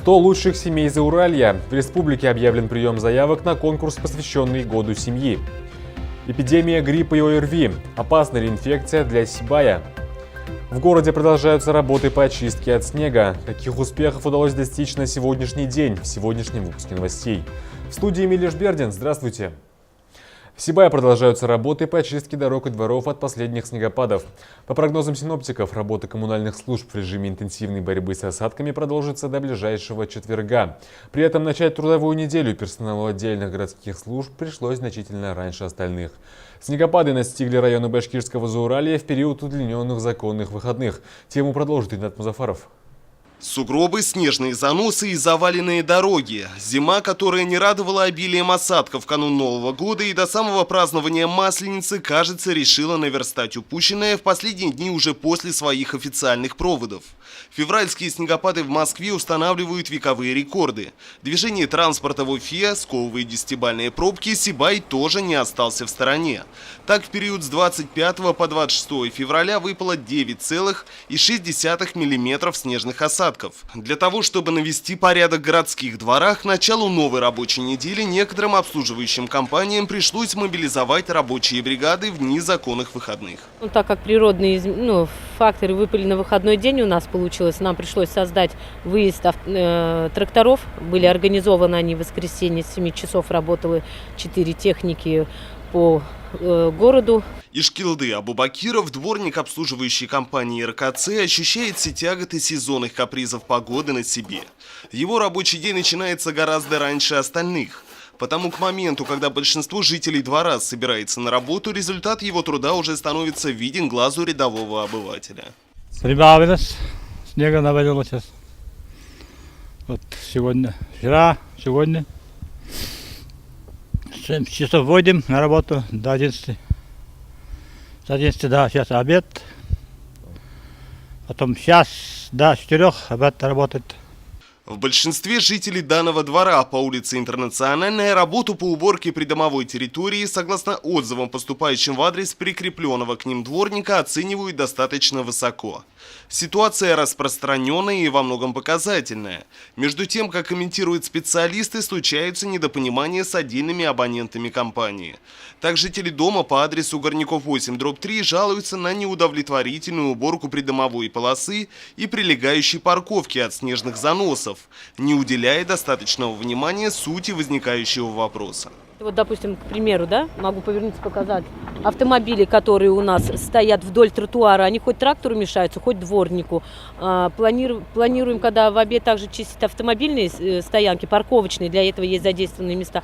«100 лучших семей Зауралья». В республике объявлен прием заявок на конкурс, посвященный Году семьи. Эпидемия гриппа и ОРВИ. Опасна ли инфекция для Сибая? В городе продолжаются работы по очистке от снега. Каких успехов удалось достичь на сегодняшний день? В сегодняшнем выпуске новостей. В студии Эмилий Жбердин. Здравствуйте. В Сибае продолжаются работы по очистке дорог и дворов от последних снегопадов. По прогнозам синоптиков, работа коммунальных служб в режиме интенсивной борьбы с осадками продолжится до ближайшего четверга. При этом начать трудовую неделю персоналу отдельных городских служб пришлось значительно раньше остальных. Снегопады настигли районы Башкирского Зауралья в период удлиненных законных выходных. Тему продолжит Ринат Музафаров. Сугробы, снежные заносы и заваленные дороги. Зима, которая не радовала обилием осадков в канун Нового года и до самого празднования Масленицы, кажется, решила наверстать упущенное в последние дни уже после своих официальных проводов. Февральские снегопады в Москве устанавливают вековые рекорды. Движение транспорта в Уфе сковывает десятибалльные пробки, Сибай тоже не остался в стороне. Так, в период с 25 по 26 февраля выпало 9,6 мм снежных осадков. Для того, чтобы навести порядок в городских дворах, к началу новой рабочей недели некоторым обслуживающим компаниям пришлось мобилизовать рабочие бригады в дни законных выходных. Так как природные факторы выпали на выходной день у нас получилось, нам пришлось создать выезд тракторов. Были организованы они в воскресенье, с 7 часов работало 4 техники по городу. Ишкилды Абубакиров, дворник обслуживающей компании РКЦ, ощущает все тяготы сезонных капризов погоды на себе. Его рабочий день начинается гораздо раньше остальных. Потому к моменту, когда большинство жителей двора собирается на работу, результат его труда уже становится виден глазу рядового обывателя. Прибавилось, снега навалило сейчас. Вот сегодня, вчера, сегодня. В 7 часов выйдем на работу до 11. С 11 до сейчас обед. Потом сейчас до 4 обед работает. В большинстве жителей данного двора по улице Интернациональная работу по уборке придомовой территории, согласно отзывам, поступающим в адрес прикрепленного к ним дворника, оценивают достаточно высоко. Ситуация распространенная и во многом показательная. Между тем, как комментируют специалисты, случаются недопонимания с отдельными абонентами компании. Так, жители дома по адресу Горняков 8/3 жалуются на неудовлетворительную уборку придомовой полосы и прилегающей парковки от снежных заносов, не уделяя достаточного внимания сути возникающего вопроса. Вот, допустим, к примеру, могу повернуться, показать. Автомобили, которые у нас стоят вдоль тротуара, они хоть трактору мешаются, хоть дворнику. Планируем, когда в обед также чистить автомобильные стоянки, парковочные, для этого есть задействованные места.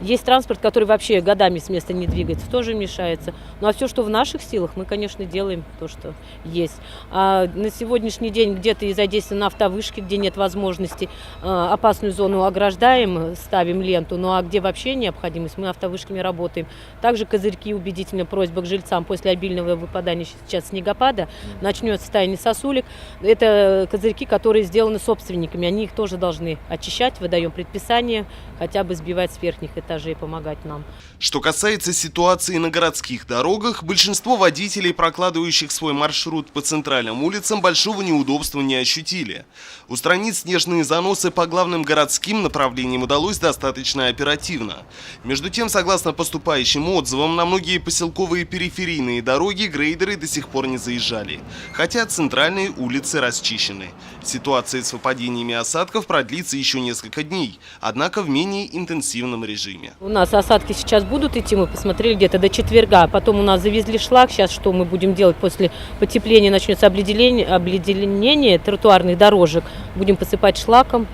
Есть транспорт, который вообще годами с места не двигается, тоже мешается. Ну а все, что в наших силах, мы, конечно, делаем то, что есть. А на сегодняшний день где-то и задействованы автовышки, где нет возможности, опасную зону ограждаем, ставим ленту, ну а где вообще необходимость, мы автовышками работаем. Также козырьки, убедительная просьба к жильцам после обильного выпадания сейчас снегопада, начнется таяние сосулек. Это козырьки, которые сделаны собственниками, они их тоже должны очищать, выдаем предписание, хотя бы сбивать с верхних этажей, помогать нам. Что касается ситуации на городских дорогах, большинство водителей, прокладывающих свой маршрут по центральным улицам, большого неудобства не ощутили. Устранить снежные заносы по главным городским направлениям удалось достаточно оперативно. Между тем, согласно поступающим отзывам, на многие поселковые периферийные дороги грейдеры до сих пор не заезжали, хотя центральные улицы расчищены. Ситуация с выпадениями осадков продлится еще несколько дней, однако в менее интенсивном режиме. У нас осадки сейчас будут идти, мы посмотрели где-то до четверга, потом у нас завезли шлак, сейчас что мы будем делать после потепления, начнется обледенение тротуарных дорожек, будем посыпать шлаком.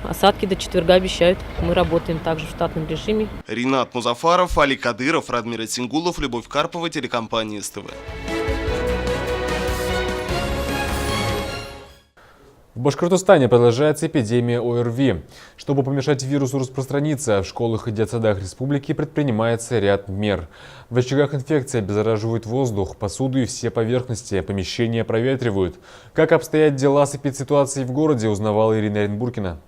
Осадки до четверга обещают. Мы работаем также в штатном режиме. Ринат Музафаров, Али Кадыров, Радмир Атингулов, Любовь Карпова, телекомпания СТВ. В Башкортостане продолжается эпидемия ОРВИ. Чтобы помешать вирусу распространиться, в школах и детсадах республики предпринимается ряд мер. В очагах инфекции обеззараживают воздух, посуду и все поверхности, помещения проветривают. Как обстоят дела с эпидситуацией в городе, узнавала Ирина Оренбургина.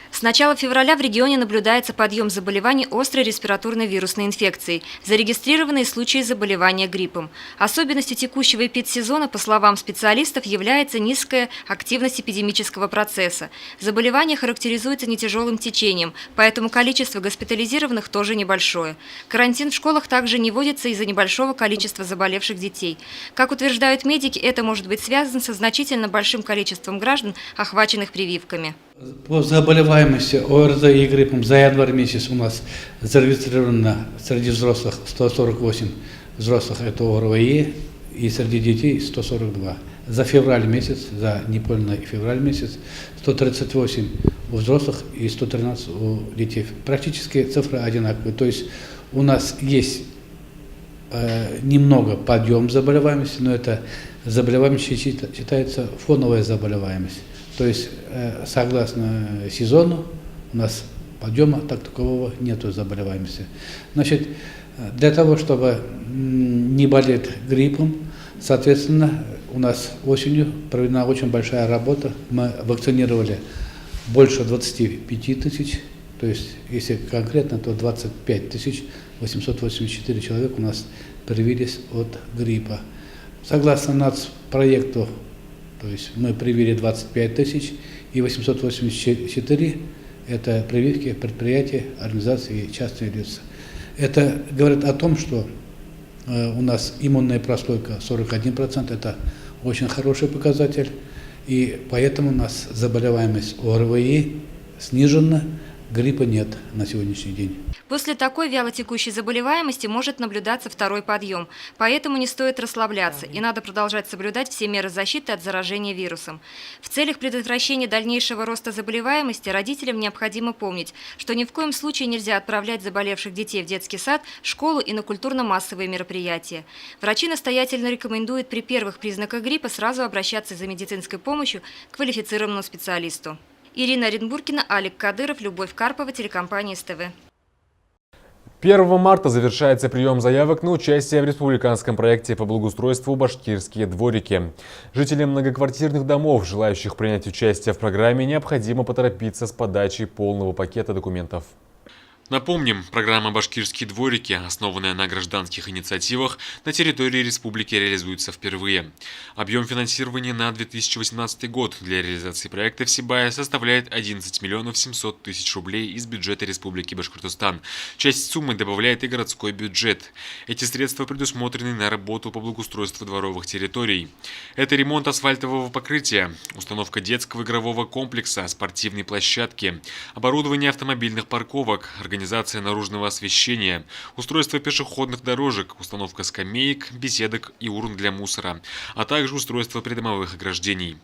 С начала февраля в регионе наблюдается подъем заболеваний острой респираторной вирусной инфекцией, зарегистрированные случаи заболевания гриппом. Особенностью текущего эпидсезона, по словам специалистов, является низкая активность эпидемического процесса. Заболевание характеризуется нетяжелым течением, поэтому количество госпитализированных тоже небольшое. Карантин в школах также не вводится из-за небольшого количества заболевших детей. Как утверждают медики, это может быть связано со значительно большим количеством граждан, охваченных прививками. По заболеваемости ОРЗ и гриппом за январь месяц у нас зарегистрировано среди взрослых 148 взрослых, это ОРВИ, и среди детей 142. За февраль месяц, за неполный февраль месяц 138 у взрослых и 113 у детей. Практически цифры одинаковые. То есть у нас есть немного подъем заболеваемости, но это заболеваемость считается фоновая заболеваемость. То есть, согласно сезону, у нас подъема такового нету заболеваемости. Значит, для того, чтобы не болеть гриппом, соответственно, у нас осенью проведена очень большая работа. Мы вакцинировали больше 25 тысяч, то есть, если конкретно, то 25 884 человека у нас привились от гриппа. Согласно нацпроекту, то есть мы привили 25 тысяч и 884 – это прививки предприятий, организаций и частные лица. Это говорит о том, что у нас иммунная прослойка 41%, это очень хороший показатель, и поэтому у нас заболеваемость ОРВИ снижена, гриппа нет на сегодняшний день. После такой вялотекущей заболеваемости может наблюдаться второй подъем, поэтому не стоит расслабляться и надо продолжать соблюдать все меры защиты от заражения вирусом. В целях предотвращения дальнейшего роста заболеваемости родителям необходимо помнить, что ни в коем случае нельзя отправлять заболевших детей в детский сад, школу и на культурно-массовые мероприятия. Врачи настоятельно рекомендуют при первых признаках гриппа сразу обращаться за медицинской помощью к квалифицированному специалисту. Ирина Оренбургина, Алик Кадыров, Любовь Карпова, телекомпания СТВ. 1 марта завершается прием заявок на участие в республиканском проекте по благоустройству «Башкирские дворики». Жителям многоквартирных домов, желающих принять участие в программе, необходимо поторопиться с подачей полного пакета документов. Напомним, программа «Башкирские дворики», основанная на гражданских инициативах, на территории республики реализуется впервые. Объем финансирования на 2018 год для реализации проекта в Сибае составляет 11 700 000 рублей из бюджета Республики Башкортостан. Часть суммы добавляет и городской бюджет. Эти средства предусмотрены на работу по благоустройству дворовых территорий. Это ремонт асфальтового покрытия, установка детского игрового комплекса, спортивной площадки, оборудование автомобильных парковок, организация наружного освещения, устройство пешеходных дорожек, установка скамеек, беседок и урн для мусора, а также устройство придомовых ограждений.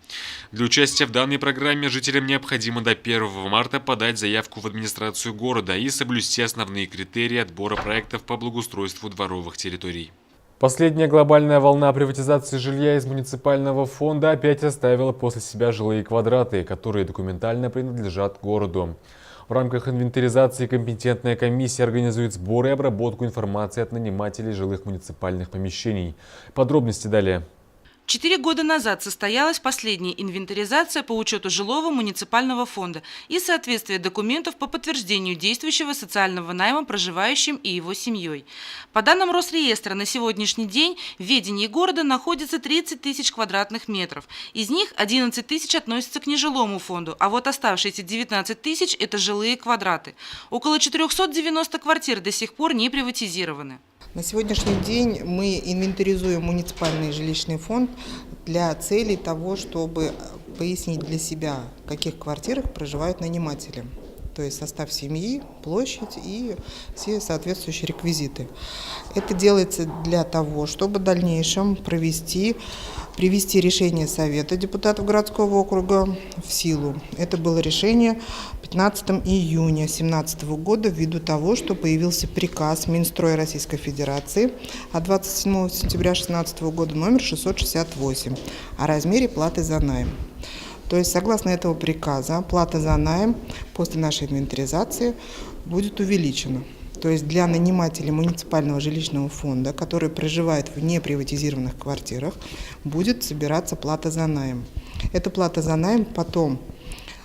Для участия в данной программе жителям необходимо до 1 марта подать заявку в администрацию города и соблюсти основные критерии отбора проектов по благоустройству дворовых территорий. Последняя глобальная волна приватизации жилья из муниципального фонда опять оставила после себя жилые квадраты, которые документально принадлежат городу. В рамках инвентаризации компетентная комиссия организует сбор и обработку информации от нанимателей жилых муниципальных помещений. Подробности далее. 4 года назад состоялась последняя инвентаризация по учету жилого муниципального фонда и соответствие документов по подтверждению действующего социального найма проживающим и его семьей. По данным Росреестра, на сегодняшний день в ведении города находится 30 тысяч квадратных метров. Из них 11 тысяч относятся к нежилому фонду, а вот оставшиеся 19 тысяч – это жилые квадраты. Около 490 квартир до сих пор не приватизированы. На сегодняшний день мы инвентаризуем муниципальный жилищный фонд для целей того, чтобы пояснить для себя, в каких квартирах проживают наниматели. То есть состав семьи, площадь и все соответствующие реквизиты. Это делается для того, чтобы в дальнейшем привести решение Совета депутатов городского округа в силу. Это было решение 15 июня 2017 года ввиду того, что появился приказ Минстроя Российской Федерации от 27 сентября 2016 года номер 668 о размере платы за найм. То есть, согласно этого приказа, плата за найм после нашей инвентаризации будет увеличена. То есть для нанимателей муниципального жилищного фонда, которые проживают в неприватизированных квартирах, будет собираться плата за найм. Эта плата за найм потом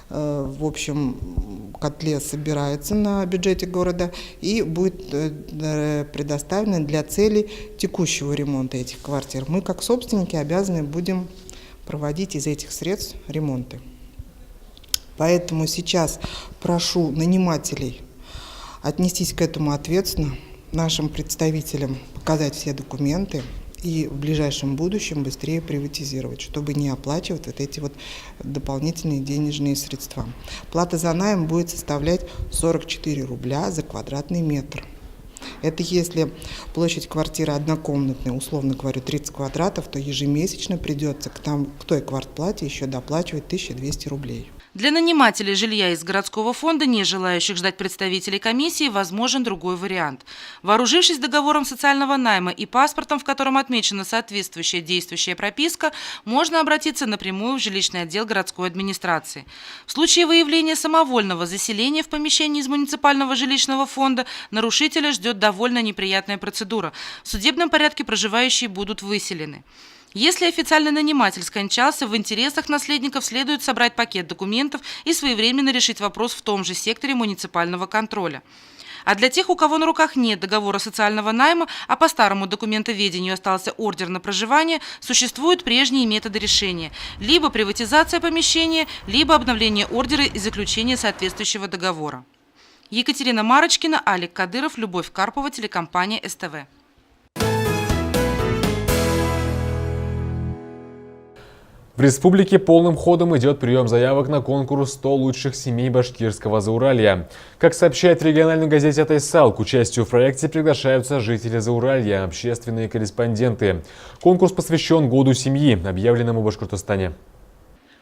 в общем котле собирается на бюджете города и будет предоставлена для целей текущего ремонта этих квартир. Мы, как собственники, обязаны будем проводить из этих средств ремонты. Поэтому сейчас прошу нанимателей отнестись к этому ответственно, нашим представителям показать все документы и в ближайшем будущем быстрее приватизировать, чтобы не оплачивать вот эти вот дополнительные денежные средства. Плата за найм будет составлять 44 рубля за квадратный метр. Это если площадь квартиры однокомнатная, условно говорю, 30 квадратов, то ежемесячно придется к той квартплате еще доплачивать 1200 рублей. Для нанимателей жилья из городского фонда, не желающих ждать представителей комиссии, возможен другой вариант. Вооружившись договором социального найма и паспортом, в котором отмечена соответствующая действующая прописка, можно обратиться напрямую в жилищный отдел городской администрации. В случае выявления самовольного заселения в помещении из муниципального жилищного фонда нарушителя ждет довольно неприятная процедура. В судебном порядке проживающие будут выселены. Если официальный наниматель скончался, в интересах наследников следует собрать пакет документов и своевременно решить вопрос в том же секторе муниципального контроля. А для тех, у кого на руках нет договора социального найма, а по старому документоведению остался ордер на проживание, существуют прежние методы решения – либо приватизация помещения, либо обновление ордера и заключение соответствующего договора. Екатерина Марочкина, Алик Кадыров, Любовь Карпова, телекомпания СТВ. В республике полным ходом идет прием заявок на конкурс «100 лучших семей Башкирского Зауралья». Как сообщает в региональной газете «Атайсал», к участию в проекте приглашаются жители Зауралья, общественные корреспонденты. Конкурс посвящен Году семьи, объявленному в Башкортостане.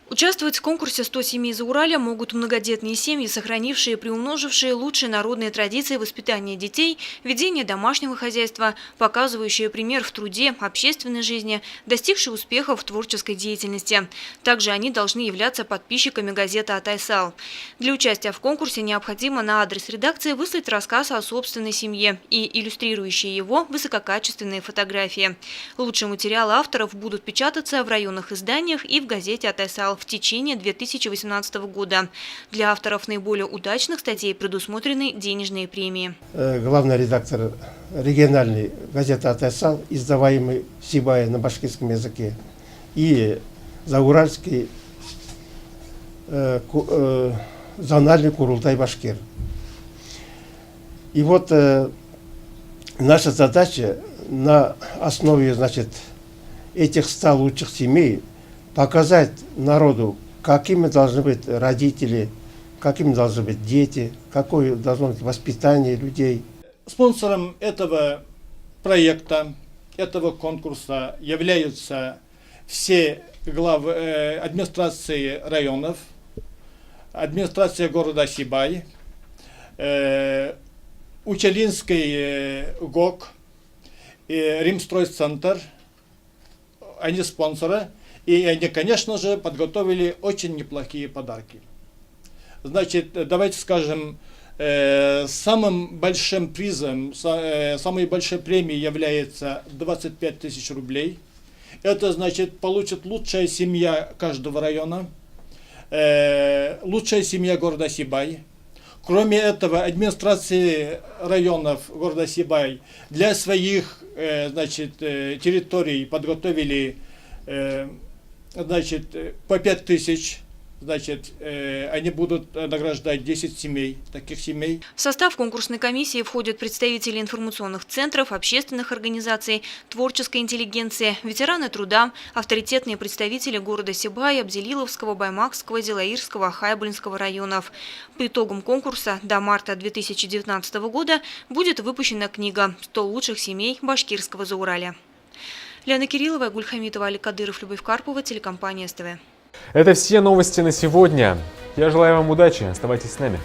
Участвовать в конкурсе «100 семей Зауралья» могут многодетные семьи, сохранившие и приумножившие лучшие народные традиции воспитания детей, ведения домашнего хозяйства, показывающие пример в труде, общественной жизни, достигшие успехов в творческой деятельности. Также они должны являться подписчиками газеты «Атайсал». Для участия в конкурсе необходимо на адрес редакции выслать рассказ о собственной семье и иллюстрирующие его высококачественные фотографии. Лучшие материалы авторов будут печататься в районных изданиях и в газете «Атайсал» в течение 2018 года. Для авторов наиболее удачных статей предусмотрены денежные премии. Главный редактор региональной газеты «Атайсал», издаваемый в Сибае на башкирском языке, и Зауральский зональный Курултай Башкир. И вот наша задача на основе, значит, этих 100 лучших семей показать народу, какими должны быть родители, какими должны быть дети, какое должно быть воспитание людей. Спонсором этого проекта, этого конкурса являются все главы администрации районов, администрация города Сибай, Учелинский ГОК, Римстройцентр. Они спонсоры. И они, конечно же, подготовили очень неплохие подарки. Значит, давайте скажем, самым большим призом, самой большой премией является 25 тысяч рублей. Это значит, получит лучшая семья каждого района, лучшая семья города Сибай. Кроме этого, администрации районов города Сибай для своих, значит, территорий подготовили, значит, по 5 тысяч, значит, они будут награждать 10 семей, таких семей. В состав конкурсной комиссии входят представители информационных центров, общественных организаций, творческой интеллигенции, ветераны труда, авторитетные представители города Сибай, Абзелиловского, Баймакского, Зилаирского, Хайбулинского районов. По итогам конкурса до марта 2019 года будет выпущена книга «100 лучших семей Башкирского Зауралья». Лена Кириллова, Айгуль Хамитова, Алик Кадыров, Любовь Карпова, телекомпания СТВ. Это все новости на сегодня. Я желаю вам удачи. Оставайтесь с нами.